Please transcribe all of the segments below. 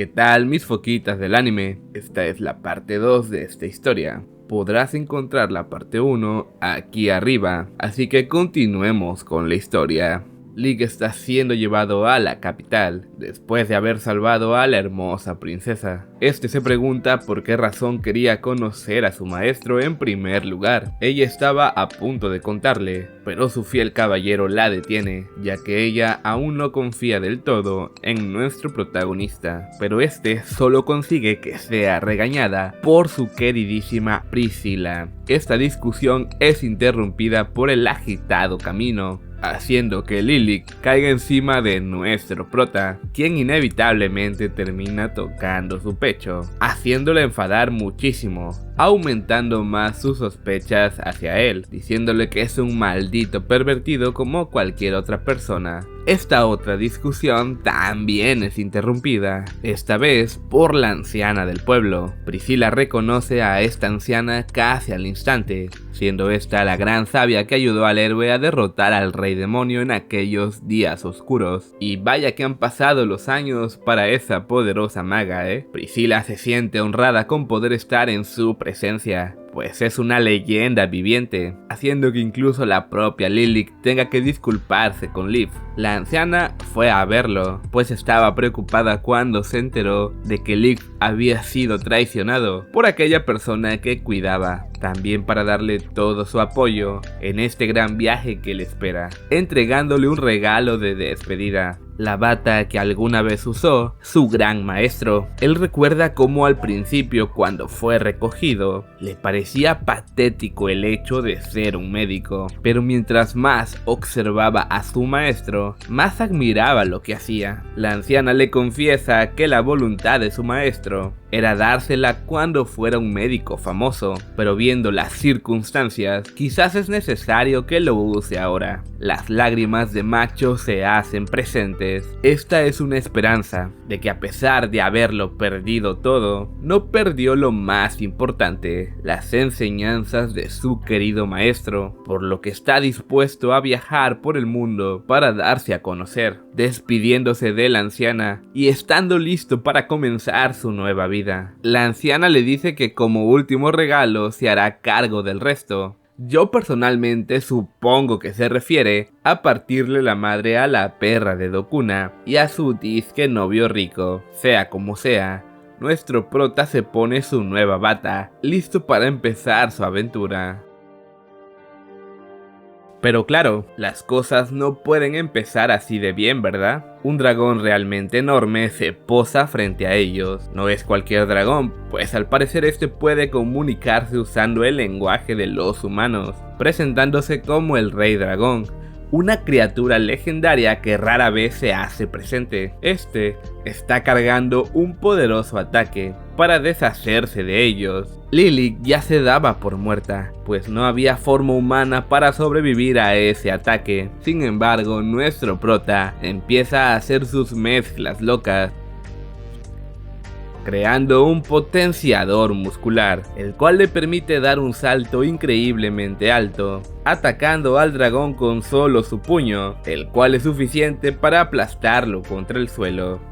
¿Qué tal mis foquitas del anime? Esta es la parte 2 de esta historia. Podrás encontrar la parte 1 aquí arriba, así que continuemos con la historia. Lig está siendo llevado a la capital, después de haber salvado a la hermosa princesa. Este se pregunta por qué razón quería conocer a su maestro en primer lugar. Ella estaba a punto de contarle, pero su fiel caballero la detiene, ya que ella aún no confía del todo en nuestro protagonista. Pero este solo consigue que sea regañada por su queridísima Priscilla. Esta discusión es interrumpida por el agitado camino, haciendo que Lily caiga encima de nuestro prota, quien inevitablemente termina tocando su pecho, haciéndole enfadar muchísimo, aumentando más sus sospechas hacia él, diciéndole que es un maldito pervertido como cualquier otra persona. Esta otra discusión también es interrumpida, esta vez por la anciana del pueblo. Priscilla reconoce a esta anciana casi al instante, siendo esta la gran sabia que ayudó al héroe a derrotar al rey demonio en aquellos días oscuros. Y vaya que han pasado los años para esa poderosa maga, Priscilla se siente honrada con poder estar en su presencia, pues es una leyenda viviente, haciendo que incluso la propia Lily tenga que disculparse con Liv. La anciana fue a verlo, pues estaba preocupada cuando se enteró de que Liv había sido traicionado por aquella persona que cuidaba, también para darle todo su apoyo en este gran viaje que le espera, entregándole un regalo de despedida. La bata que alguna vez usó su gran maestro. Él recuerda cómo al principio, cuando fue recogido, le parecía patético el hecho de ser un médico, pero mientras más observaba a su maestro, más admiraba lo que hacía. La anciana le confiesa que la voluntad de su maestro era dársela cuando fuera un médico famoso, pero viendo las circunstancias, quizás es necesario que lo use ahora. Las lágrimas de Macho se hacen presentes. Esta es una esperanza de que a pesar de haberlo perdido todo, no perdió lo más importante, las enseñanzas de su querido maestro, por lo que está dispuesto a viajar por el mundo para darse a conocer, despidiéndose de la anciana y estando listo para comenzar su nueva vida. La anciana le dice que como último regalo se hará cargo del resto. Yo personalmente supongo que se refiere a partirle la madre a la perra de Dokuna y a su disque novio rico. Sea como sea, nuestro prota se pone su nueva bata, listo para empezar su aventura. Pero claro, las cosas no pueden empezar así de bien, ¿verdad? Un dragón realmente enorme se posa frente a ellos. No es cualquier dragón, pues al parecer este puede comunicarse usando el lenguaje de los humanos, presentándose como el Rey Dragón, una criatura legendaria que rara vez se hace presente. Este está cargando un poderoso ataque para deshacerse de ellos. Lily ya se daba por muerta, pues no había forma humana para sobrevivir a ese ataque. Sin embargo, nuestro prota empieza a hacer sus mezclas locas, creando un potenciador muscular, el cual le permite dar un salto increíblemente alto, atacando al dragón con solo su puño, el cual es suficiente para aplastarlo contra el suelo,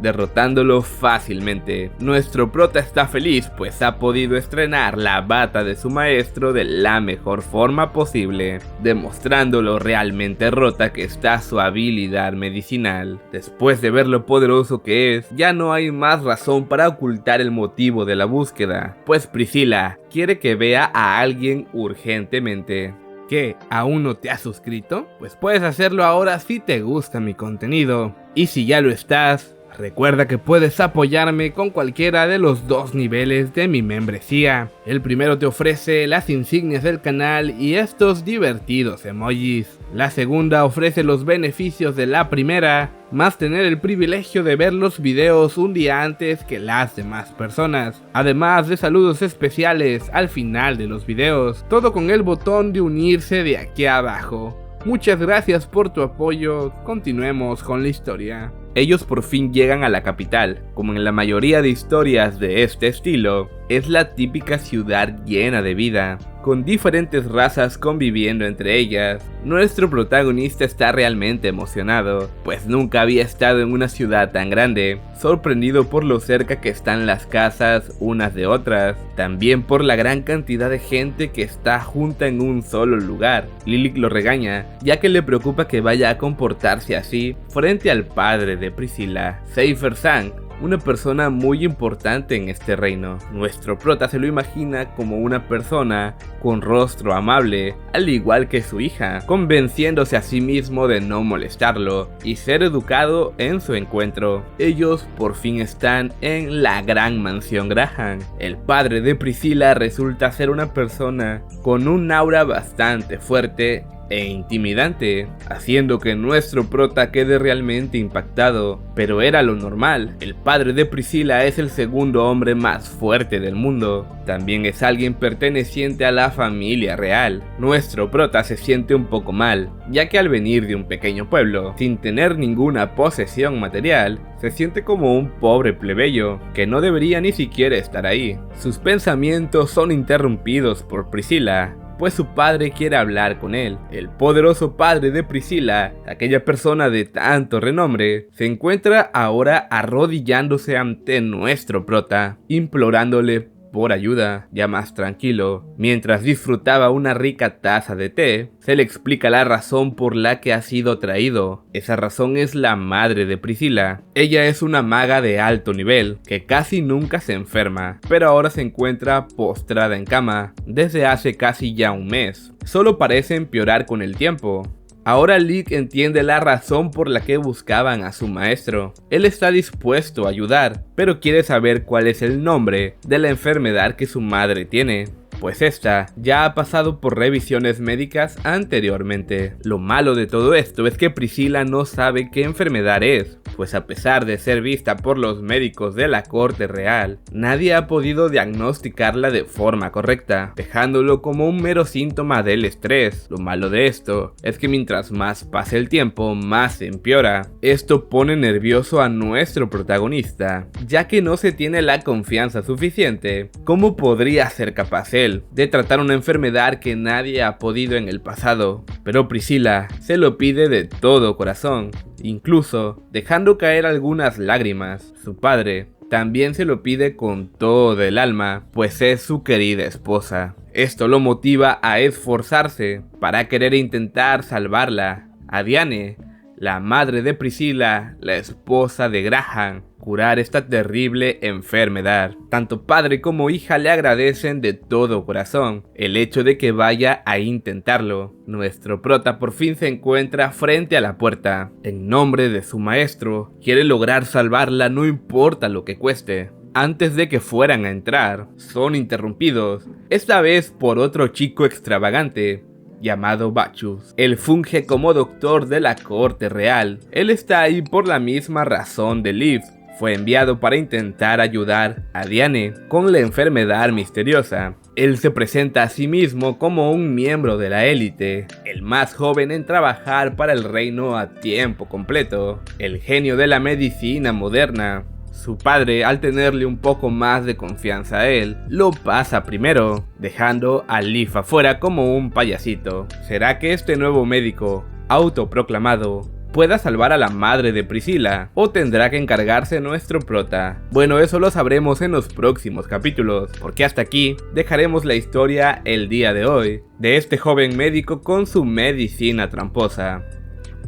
derrotándolo fácilmente. Nuestro prota está feliz, pues ha podido estrenar la bata de su maestro de la mejor forma posible, demostrando lo realmente rota que está su habilidad medicinal. Después de ver lo poderoso que es, ya no hay más razón para ocultar el motivo de la búsqueda, pues Priscilla quiere que vea a alguien urgentemente. ¿Qué? ¿Aún no te has suscrito? Pues puedes hacerlo ahora si te gusta mi contenido. Y si ya lo estás, recuerda que puedes apoyarme con cualquiera de los dos niveles de mi membresía. El primero te ofrece las insignias del canal y estos divertidos emojis. La segunda ofrece los beneficios de la primera, más tener el privilegio de ver los videos un día antes que las demás personas, además de saludos especiales al final de los videos, todo con el botón de unirse de aquí abajo. Muchas gracias por tu apoyo, continuemos con la historia. Ellos por fin llegan a la capital. Como en la mayoría de historias de este estilo, es la típica ciudad llena de vida, con diferentes razas conviviendo entre ellas. Nuestro protagonista está realmente emocionado, pues nunca había estado en una ciudad tan grande, sorprendido por lo cerca que están las casas unas de otras, también por la gran cantidad de gente que está junta en un solo lugar. Lilith lo regaña, ya que le preocupa que vaya a comportarse así frente al padre de Priscilla, Seifer Sang, una persona muy importante en este reino. Nuestro prota se lo imagina como una persona con rostro amable, al igual que su hija, convenciéndose a sí mismo de no molestarlo y ser educado en su encuentro. Ellos por fin están en la gran mansión Graham. El padre de Priscilla resulta ser una persona con un aura bastante fuerte e intimidante, haciendo que nuestro prota quede realmente impactado. Pero era lo normal, el padre de Priscilla es el segundo hombre más fuerte del mundo, también es alguien perteneciente a la familia real. Nuestro prota se siente un poco mal, ya que al venir de un pequeño pueblo, sin tener ninguna posesión material, se siente como un pobre plebeyo, que no debería ni siquiera estar ahí. Sus pensamientos son interrumpidos por Priscilla, pues su padre quiere hablar con él. El poderoso padre de Priscilla, aquella persona de tanto renombre, se encuentra ahora arrodillándose ante nuestro prota, implorándole por ayuda. Ya más tranquilo, mientras disfrutaba una rica taza de té, se le explica la razón por la que ha sido traído. Esa razón es la madre de Priscilla. Ella es una maga de alto nivel, que casi nunca se enferma, pero ahora se encuentra postrada en cama, desde hace casi ya un mes. Solo parece empeorar con el tiempo. Ahora Lick entiende la razón por la que buscaban a su maestro. Él está dispuesto a ayudar, pero quiere saber cuál es el nombre de la enfermedad que su madre tiene, pues esta ya ha pasado por revisiones médicas anteriormente. Lo malo de todo esto es que Priscilla no sabe qué enfermedad es, pues a pesar de ser vista por los médicos de la corte real, nadie ha podido diagnosticarla de forma correcta, dejándolo como un mero síntoma del estrés. Lo malo de esto es que mientras más pase el tiempo, más se empeora. Esto pone nervioso a nuestro protagonista, ya que no se tiene la confianza suficiente. ¿Cómo podría ser capaz él de tratar una enfermedad que nadie ha podido en el pasado? Pero Priscilla se lo pide de todo corazón, incluso dejando caer algunas lágrimas. Su padre también se lo pide con todo el alma, pues es su querida esposa. Esto lo motiva a esforzarse para querer intentar salvarla, a Diane, la madre de Priscilla, la esposa de Graham, curar esta terrible enfermedad. Tanto padre como hija le agradecen de todo corazón el hecho de que vaya a intentarlo. Nuestro prota por fin se encuentra frente a la puerta. En nombre de su maestro, quiere lograr salvarla no importa lo que cueste. Antes de que fueran a entrar, son interrumpidos, esta vez por otro chico extravagante llamado Bacchus. Él funge como doctor de la corte real. Él está ahí por la misma razón de Liv. Fue enviado para intentar ayudar a Diane con la enfermedad misteriosa. Él se presenta a sí mismo como un miembro de la élite, el más joven en trabajar para el reino a tiempo completo, el genio de la medicina moderna. Su padre, al tenerle un poco más de confianza a él, lo pasa primero, dejando a Liv afuera como un payasito. ¿Será que este nuevo médico, autoproclamado, pueda salvar a la madre de Priscilla, o tendrá que encargarse nuestro prota? Bueno, eso lo sabremos en los próximos capítulos, porque hasta aquí dejaremos la historia el día de hoy, de este joven médico con su medicina tramposa.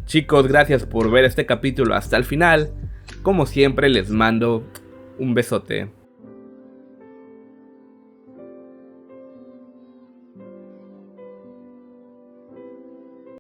Chicos, gracias por ver este capítulo hasta el final. Como siempre les mando un besote.